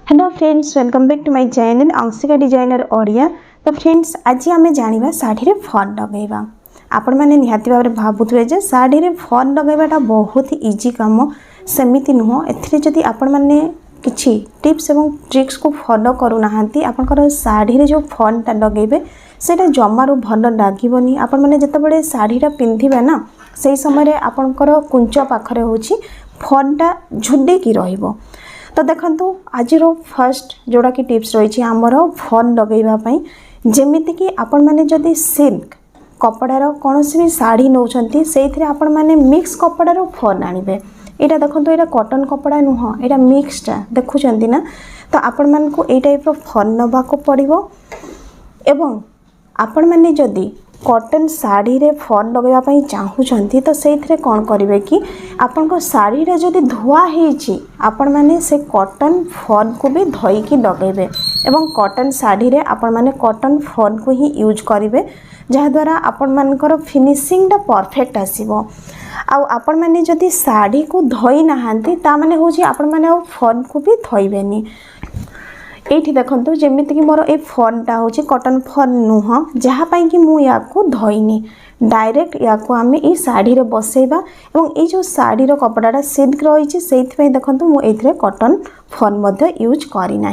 Hello friends, welcome back to my channel Anshika designer Odia. तो friends, आज आम जाना शाढ़ी रे फॉल लगेगा। आपण मैंने निहाती भाव में भावुए जे शाढ़ी रे फॉल लगेबाटा बहुत ही इजी काम, सेमिति नुह। एथि आपण मैंने किछि टिप्स एवं ट्रिक्स को फॉलो करूना आपनकर शाढ़ी रे जो फॉलटा लगेबे सेटा जमारू भल लागबनी। आपण मैंने जितेबाला शाढ़ीटा पिंधिबे ना से समय आपनकर कुंच पाखरे होछि फॉलटा झुडेकी रहिबो। तो देखंतु आज फर्स्ट जोड़ा कि टिप्स रही आमर फॉल लगेवाई, जमीती कि आपण मैंने जदि सिल्क कपड़ार कौन भी शाढ़ी नौ से आपण मैंने मिक्स कपड़ार फॉल आणवे। यहाँ देखो यहाँ कॉटन कपड़ा नुह, यहाँ मिक्सटा देखुं ना। तो आपण मानकु ए टाइप फॉल नवाक पड़ो। एवं आपण मैंने जदि कॉटन शाढ़ी रे फॉल लगेवाई चाहूँगी तो से कौन करेंगे कि आपण शाढ़ीटा जदि धुआ होती आपण मैंने से कॉटन फॉल को भी धोईकी लगेबे एवं कॉटन शाढ़ी रे आपण मैंने कॉटन फॉल को ही यूज करेंगे, जहाद्वारा आपण मानकर फिनिशिंगटा परफेक्ट आसीबो। आपण मैंने जदि शाढ़ी को धोई नहांती ता माने होची आपण मैंने फॉल को भी धोइबेनी। ये देखो जमीती कि मोर ए फॉलटा हूँ कॉटन फॉल नुह, जहाँपाई कि मुझे या धोईनी डायरेक्ट या आम ये शाढ़ी रे बसैबा। और ये जो शाढ़ी कपड़ाटा सिल्क रही से देखो मुझे कॉटन फॉल यूज करना।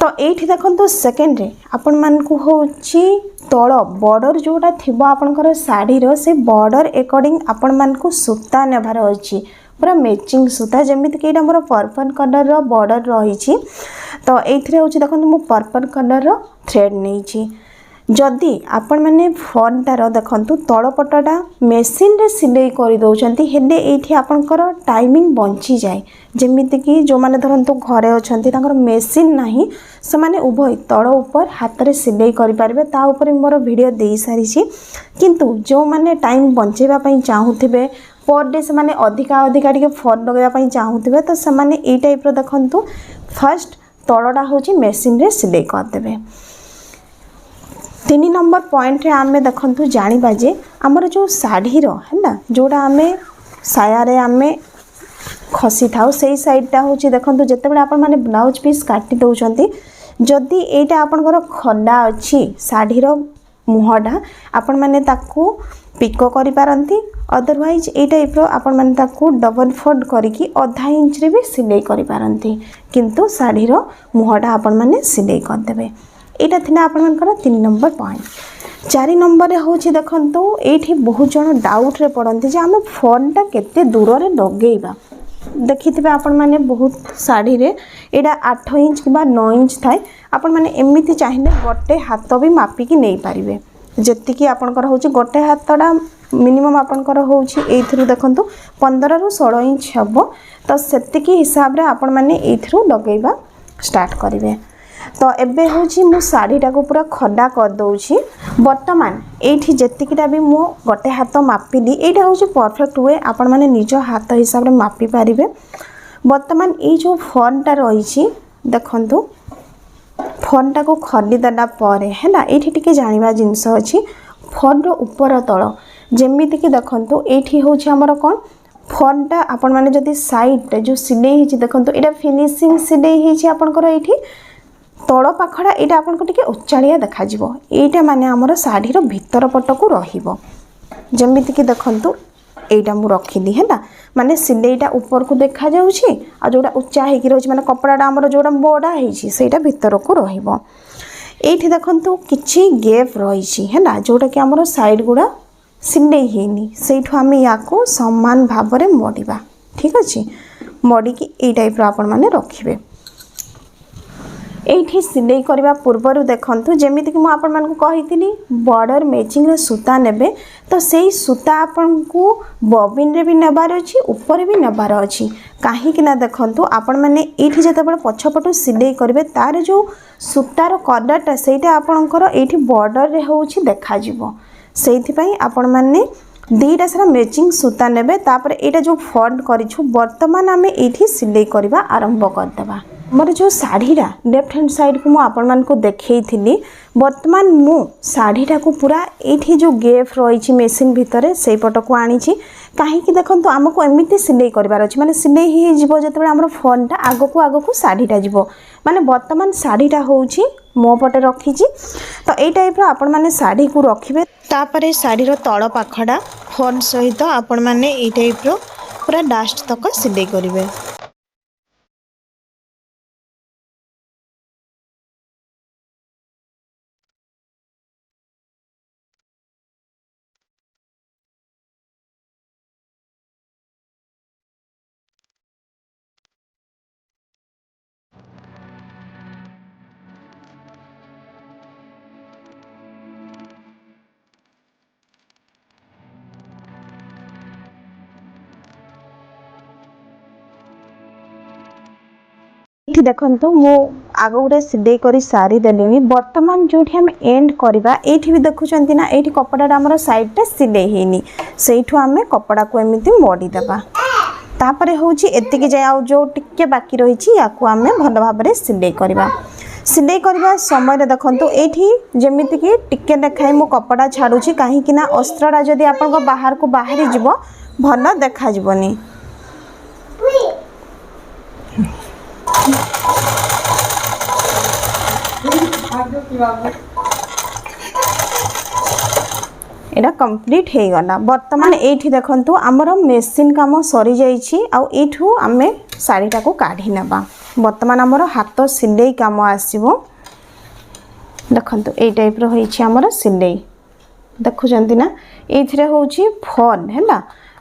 तो ये देखो सेकेंड रे आपण मानकु होची तल बॉर्डर जोड़ा थिबो आपनकर शाढ़ी से बॉर्डर अकॉर्डिंग आपण मानकु सूता नेबार अछि, पूरा मैचिंग सूता। जमीती कि मोर पर्पल कलर बॉर्डर रही। तो ये हूँ देखो मु पर्पल कलर थ्रेड नहीं। जदि आपण मैंने फॉलटार देखु तलपटा मेसीन रे सिलाई कर दौरान हेले ये आपंकर टाइमिंग बंची जाए। जमीती कि जो मैंने धरतु घरे अच्छा मेसीन ना से उभय तल ऊपर हाथ में सिलाई करेंगे, तापर मोर वीडियो दे सारी। किंतु जो मैंने टाइम बंचेवाई चाहूथे पर डे से अधिका अधिका टे फॉल लगेवाई चाहूथे तो से टाइप देखु फर्स्ट तलटा हूँ मेसीन रे सिलाई करदे। 3 नंबर पॉइंट रे आमे देखंतु जानिबा जे हमर जो शाढ़ी रो है ना जोड़ा आमे साया रे आमे खसी थाउ से साइडटा हूँ देखंतु जेतेबेले आपण माने ब्लाउज पीस काटी दउचंती जदि एटा आपनकर खला अछि शाढ़ी रो मुहटा आपण माने ताकू पिको करि पारंती। अदरवाइज ए टाइप रो आपण माने ताकू डबल फोल्ड करिकी आधा इंच रे भी सिलाई करि पारंती, किंतु शाढ़ी रो मुहटा आपण माने सिलाई कर देबे। एटा थिला आपण मानकर 3 नंबर पॉइंट। 4 नंबर हूँ देखो ये बहुत जन डाउट रे पड़ती जे आम फॉलटा केते दूर रे लगेइबा। देखिथिबे आपण माने बहुत शाढ़ी रे एटा 8 इंच कि 9 इंच थाए। आपण माने एमिति चाहिए गोटे हाथ भी मापिकी नहीं पारिबे। जेतिकी आपनकर हूँ गोटे हाथटा मिनिमम आपनकर हूँ एथरू देखंतु 15 ରୁ 16 इंच हम। तो सेतिकी हिसाब रे आपण माने एथरू लगेइबा स्टार्ट करिवे। तो एबे हूँ मु शाढ़ीटा को पूरा खड़ा कर दौची। बर्तमान ये जेतिकीटा भी मु गोटे हाथ मापिली यहाँ हूँ परफेक्ट हुए आपण माने निज हाथ हिसाब रे मापी पारिबे। बर्तमान ये जो फॉलटा रही देखंतु फॉलटा को खली देला परे है ना ये टिके जानिबा जिंस अछि फॉल रो ऊपर तल। जेमिति कि देखंतु ये हूँ हमर कौन फॉलटा आपण माने जदि साइड जो सिलाई हिची देखंतु एटा फिनिशिंग सिलाई हिची आपनकर एठी तल पाखड़ा यहाँ आपको टे उच्चाड़िया देखा यहाँ माने आमर शाढ़ी भीतर पट को रमीती कि देखु यहाँ मुझे रखिली है ना माने सिलेटा ऊपर को देखा जाऊँगी आ जोड़ा उच्चा होगी रही माने कपड़ाटा आमर जोड़ा बड़ा होटा भीतर को रही देखु किसी गैप रही है ना जोटा कि आमर साइड गुड़ा सिलाई होनी से आम या सामान भाव में मड़ा। ठीक अच्छे मड़िकी ये टाइप आपण मैंने रखिए। ये सिलाई करने पूर्वर देखु जमीती कि मुझे कही बॉर्डर मैचिंग रे सूता नेबे तो से सूता आपन को बॉबिन रे भी नेबार अछि ऊपर भी नेबार अछि। कहीं देखु आपण मैंने ये जितेबाला पछपटू सिलाई करेंगे तार जो सूतार कलरटा सेटा आपणकर ये बॉर्डर रे होछि देखा जिवो। सेइथिपई आपण मैंने दुईटा सारा मैचिंग सूता नेबे तापर एटा जो फोल्ड करिछु बर्तमान आमे ये सिलाई करवा आरंभ करदेबा। मोर जो शाढ़ीटा लेफ्ट हैंड साइड को मुझे देखी बर्तमान मु शाढ़ीटा को पूरा ये जो गैप रही मेसीन भितर से पट को आनी कहीं देखो आमको एमती सिलाई करार अच्छे माने सिलाई जो आम फॉन्टा आग को शाढ़ीटा जीव माने बर्तमान शाढ़ीटा हूँ मो पटे रखी तो यही टाइप आपण मैंने शाढ़ी को रखिए तापर शाढ़ीर तल पाखटा फॉन्ट सहित आपण मैंने ये टाइप पूरा लास्ट तक सिलाई करेंगे। ये देखो मु आग गोटे सिलाई कर सारी देली बर्तमान जो आम एंड करवा ये भी देखुं ना ये कपड़ा आम साइडटा सिलाई होनी से आम कपड़ा को एमती मोड़ीदेवा तापर हूँ एतिक जाए आ जो टिके बाकी रही या आम भल भाव सिलाई करवा समय देखो ये जमीक टिके देखाए मो कपड़ा छाड़ुची कहीं अस्त्रटा जदि आप बाहर को बाहरी जीव भल देखा जीवनी। एटा कंप्लीट हो गला बर्तमान ये देखो आमर मेसीन काम सरी जाइए आठू आम शाढ़ीटा को काढ़ी नेबा बर्तमान आमर हाथ सिलाई काम आसो देखो ये टाइप रही आमर सिलाई देखुं ना ये हूँ फन है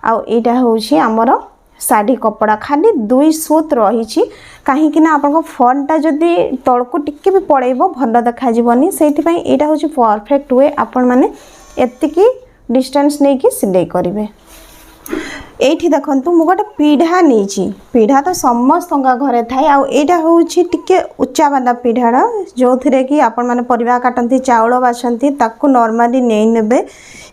आईटा हूँ आमर शाढ़ी कपड़ा खाली 2 सूत रही कहीं आपन फॉन्टा जदि तलको टिके भी पड़ेब भल देखा से यहाँ हूँ परफेक्ट वे आपण मैंने एतिकी डिस्टेंस नहीं कि सिलाई करेंगे। ये देखो मु गोटे पीढ़ा नहीं पीढ़ा तो समस्त घरे थाए आईटा हूँ टिके उच्चा वाला पीढ़ा जो थे कि आपण मैंने परिवा काटती चाउल बाछंती ताकू नॉर्मली नहीं नेबे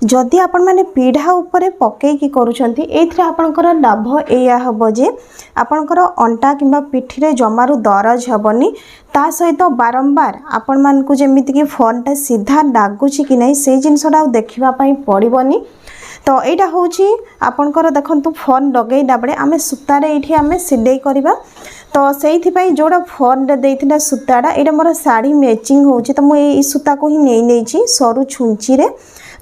जदि आपण मैंने पीढ़ा उपरे पकईकी करूछंती एथिरे आपणकर लाभ एया हबो जे आपणकर अंटा किंबा पिठीरे जमारू दरज हेबनी ता सहित बारंबार आपण मानकु जेमिति कि फोनटा सीधा लागुची कि नहीं से जिनसटा देखिबा पई पड़िबनी। तो यहाँ हूँ आपणकर देखो फोन लगेला बेले आम सूतार ये आम सिलाई करवा तो से जोड़ा फोन देता सूताटा ये मोर शाढ़ी मैचिंग हो तो मुझे सूता को ही नहीं सरू छुंची रे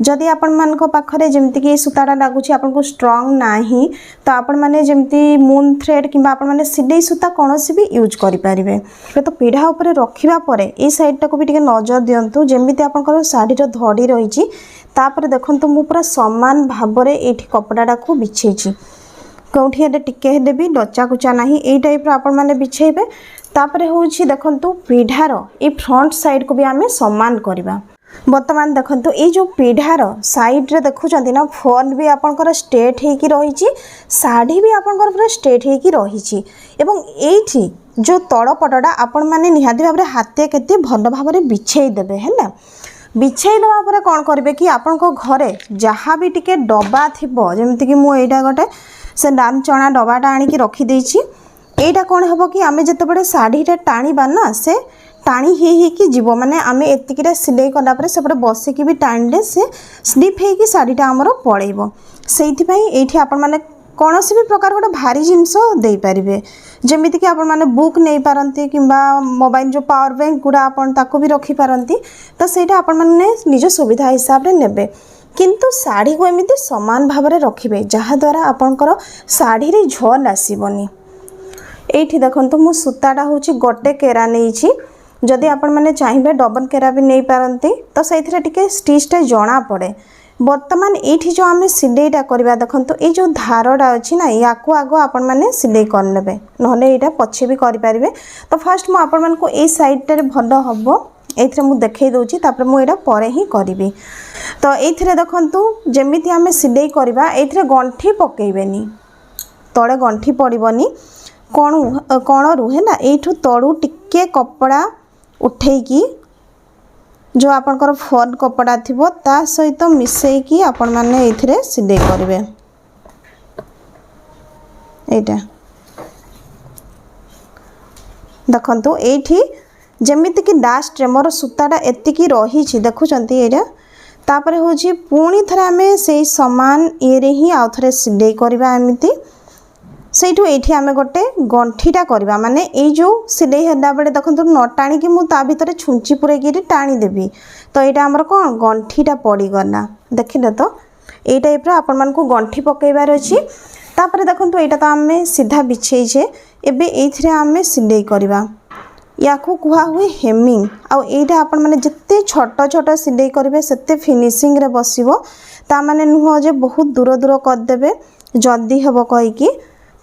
जदि आपण मान पाखरे जमती कि सूताटा लगुच आपको स्ट्रंग नाही तो आपण मैंने जमती मून थ्रेड कि आपण मैंने सिलाई सूता कौन भी यूज करेंगे। तो पीढ़ा उपर रखा ये साइडटा को भी टे नजर दिंतु जमी आपंकर शाढ़ीर धड़ी रही तापर देखो मु पूरा सामान भाव ये कपड़ा को बिछेची कौटी टिके भी लचा कुचा ना ये टाइप आपण मैंने बिछेबे तापर हूँ देखो पीढ़ार ये फ्रंट साइड को भी आम सामान करवा बर्तमान देखो ये जो पीढ़ार साइड रे देखुं ना फोन भी आपंकर स्ट्रेट होकी रही शाढ़ी भी आपंकर पूरा स्ट्रेट होकी रही ये जो तड़पटा आपण मैंने निहाती भाव हाथे केते भल भाव बिछे देबे है बिछाई देवा कौन करेंगे कि आपण घरे जहाँ भी टिके डब्बा थी जमीक मुझे गोटे से दाम चना डब्बाटा आणिकी रखीदे यहाँ कौन हम कि आम जिते शाढ़ीटा टाणीबा ना से टाणी ही जीव माने आम एतिकटा सिलाई कलापर सेपटे बसिकी भी टाणीले से स्लिप होगी शाढ़ीटा आमर पड़ेब से ये आपण मैंने कौन भी प्रकार गोटे भारी जिनस दे पारे जमीती कि आपण मैंने बुक नहीं पारती कि मोबाइल जो पावर बैंक गुड़ा आपको भी रखिपारती तो सहीटा आपण मैंने निज सुविधा हिसाब से नेबे किंतु शाढ़ी को एमती सामान भाव में रखिए जहाद्वारा आपणकर शाढ़ी रे झल आसबनी। ये देखो मु सूताटा हूँ गोटे केरा नहीं जदि आपण मैंने चाहिए डबल केरा भी नहीं पारती तो से स्टिचटा जना पड़े बर्तमान ये जो आम सिलाईटा करवा देखो ये जो धारटा अच्छी ना या आग आपण मैंने सिलाई करने ना यहाँ पछे भी करें तो फास्ट मुझे ये साइडटे भल हम ये मुझे देखई दूसरी तापर मुझे पर ही करी तो ये देखु जमी आम सिलाई करवा ये गंठी पकईबेनी तले गंठी पड़बनी कण रू है यू तलू टिके कपड़ा उठेकी जो आपनकर फोन कपड़ा थिबो ता सहित मिसेकी आपण माने एथिरे सिलाई करिवे एटा देखंतु एठी जेमिति कि लास्ट रे मोर सूताटा एतिकी रही देखुचंती एटा तापर होची पुणी थरे आमे से समान ये रे ही आउ थरे सिलाई करबा एमिति सेठू एठी आमे गोटे गंठीटा करबा माने ए जो सिलाई हेला बेले देखंतु न टाणी कि मु ता भीतर छुंची पुरे कि टाणी देबी तो एटा हमर कोन गंठीटा पड़ी गला देखिले तो ए टाइप रो आपन मन को गंठी पकेबार अछि तापर देखंतु एटा तो आमे सीधा बिछेइ छे एबे एथिरे आमे सिलाई करबा याकू कुहा हुए हेमिंग आउ एटा आपन माने जत्ते छोट छोट सिलाई करबे सेते फिनिशिंग रे बसिबो ता माने नुह जे बहुत दूर दूर कर देबे जल्दी हबो कहि कि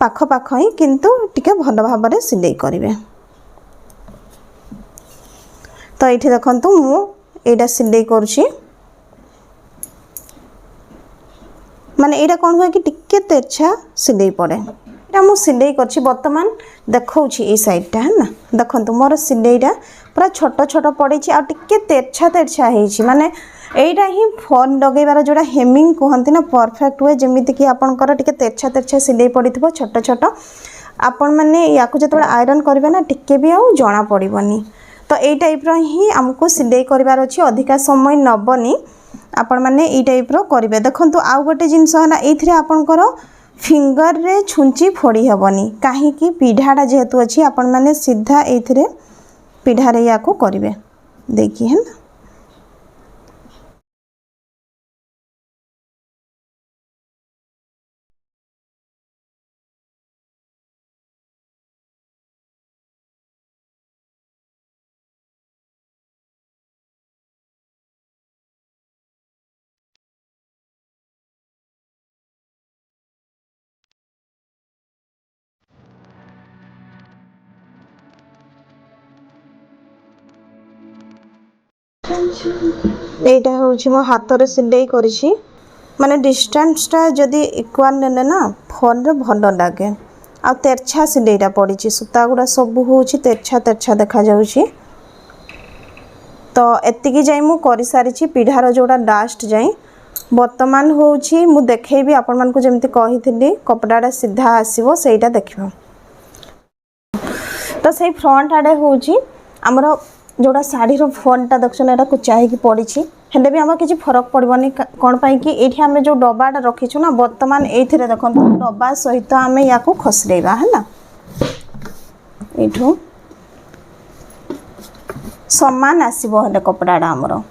पाख पाख ही किंतु टिके भल भाव में सिलाई करेंगे। तो ये देखु मुझा सिलाई करुँची माने यहाँ कौन हुए कि टिके तेरछा सिलाई पड़े यहाँ मुझे सिलाई कर बर्तमान देखा ये साइडटा है ना देखो मोर सिलाईटा पूरा छोट छोट पड़ी आ टिके तेरछा तेरछा होती माने एटा ही फॉल लगेबार जोड़ा हेमिंग कहती ना परफेक्ट हुए जमीती कि आपंकर टिके तेरछा तेरछा सिलाई पड़ी छोट छोट आपण मैंने या जो आयरन करेंगे ना टिके भी आउ जना पड़ोनी तो यही टाइप ही आमको सिलाई करार अच्छी अधिका समय नबनी आपण मैंने ये टाइप करेंगे देखो आउ गोटे जिनस है ये आपंकर फिंगर रे छुंची फोड़ी हेबनी कहीं पीढ़ाटा जेहेतु अच्छी आपण मैंने सीधा ये पीढ़ारे या करेंगे देखिए है ना एटा हूँ मो हाथ सिलाई करी माने डिस्टेंसटा जदि इक्वाल ने ना फोन रे भल लगे आ तेरछा सिलाईटा पड़ी सूता गुड़ा सब हूँ तेरछा तेरछा देखा जाऊँगी तो एतिकी जाई मु करि सारी पीढ़ार जोड़ा लास्ट जाई वर्तमान हूँ मु देखेबी आपण मन को जमती कही कपड़ाटा सीधा आसीबो सेटा देखिबो तो सही फ्रंट आड़े हूँ आमर जोड़ा शाढ़ीर फ्रंटा देखुन यहाँ कुचा हो पड़ी हेले भी आम किसी फरक पड़ोनी कौन पाई कि ये आम जो डब्बाटा रखीचु ना वर्तमान ये देखो डब्बा सहित आम या खसरेबा है ना यू समान आसबो हेले कपड़ाटा आमर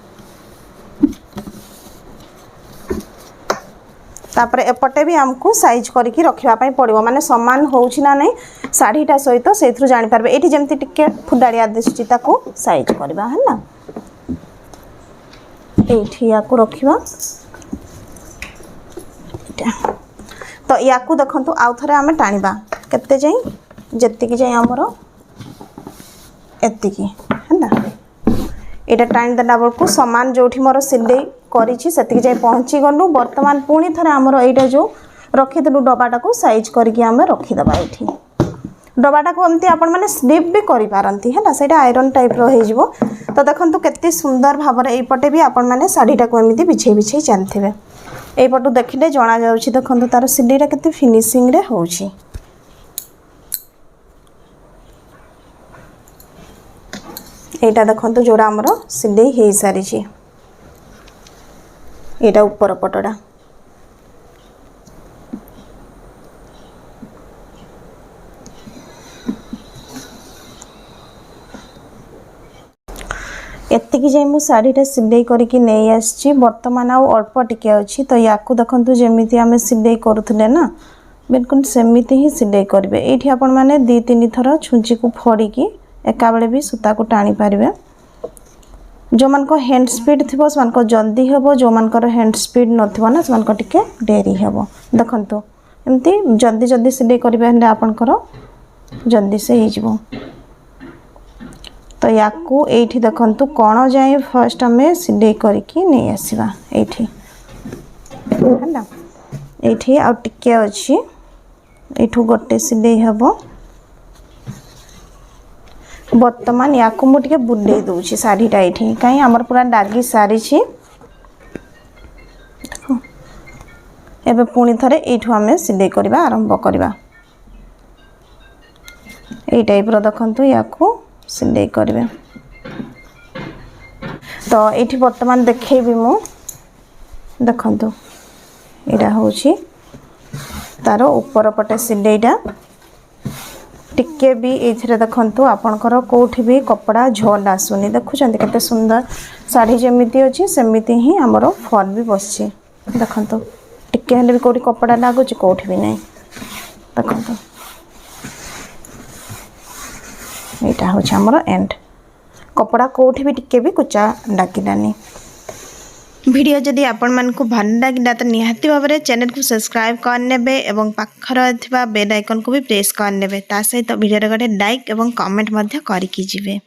तापर एपटे भी आमको साइज करके रखापी पड़ो माने समान होउछि ना नहीं शाढ़ीटा सहित से जानीपारे ये जमती टिके फुडाड़िया दिशुची ताको साइज करवा है ना ये रखा तो या देखु आउ थे आम टाणा केते जाई जेतिकी जाई आमर एतिकी है ना यहाँ टाणीदेला बेलू सामान जो मोर सिलाई करी जाए पहुँची गलु वर्तमान पुणी थे आमर यहाँ जो रखीलु डब्बाटा को साइज करके आम रखीदबा ये डब्बाटा को एमती आपण मैंने स्लिप भी करें है से आयरन टाइप हो तो देखो केते सुंदर भाव में यपटे भी आपण मैंने शाढ़ीटा को एमती बिछे बिछे चलते यपटू देखिले जना जाऊँगी देखो तार सिलाईटा केते फिनिशिंग रे होउछि एटा देखो जोड़ा आमर सिलाई हो सारी यहाँ ऊपर पटटा एतिकी जाए मु शाढ़ीटा सिलाई करके नहीं आसी बर्तमान आउ अल्प टिके अच्छी तो या देखो जमी आम सिलाई करूले ना बिल्कुल सेमती ही सिलाई करेंगे ये आपण मैंने 2-3 थर छुंची को फोड़िकी एका बेले भी सूता को टाणी पारे जो मान हैंड स्पीड थी से जल्दी हे जो मान हैंड स्पीड नथिबो ना से टिके डेरी हे देखो एमती जल्दी जल्दी सिलाई करेंगे आपणकर जल्दी से हो तो या देखु कौन जाए फर्स्ट आम सिलाई करके नहीं आसवा ये आउ टिके अच्छी यू गोटे सिलाई हे वर्तमान या मुझे बुले दूसरी शाढ़ीटा ये कहीं आमर पूरा लागी सारी एबे पुणी थे यू आम सिलाई करवा आरंभ करवा यही टाइप देखु या सिलाई करेंगे। तो ये बर्तमान देखेबी मु देखु यहाँ हूँ तार ऊपर पटे सिलेटा टिके भी ये देखु आपणकर कौटी भी कपड़ा झोल आसुनी देखुं केते सुंदर शाढ़ी जमीती अच्छी सेमती ही आमर फॉल भी बसची देखु टिके हेल्ले भी कौटी कपड़ा लगुच कौटी भी नहीं देखु यहाँ हूँ आमर एंड कपड़ा कौटी भी टिके भी कुचा डाकिलानी। वीडियो जदि आपण मन को भल लगिला तो निहाती भाव में चैनल को सब्सक्राइब करने और पाखर बेल आइकन को भी प्रेस करने ता सहित वीडियो गोटे लाइक और कमेंट करके जीवे।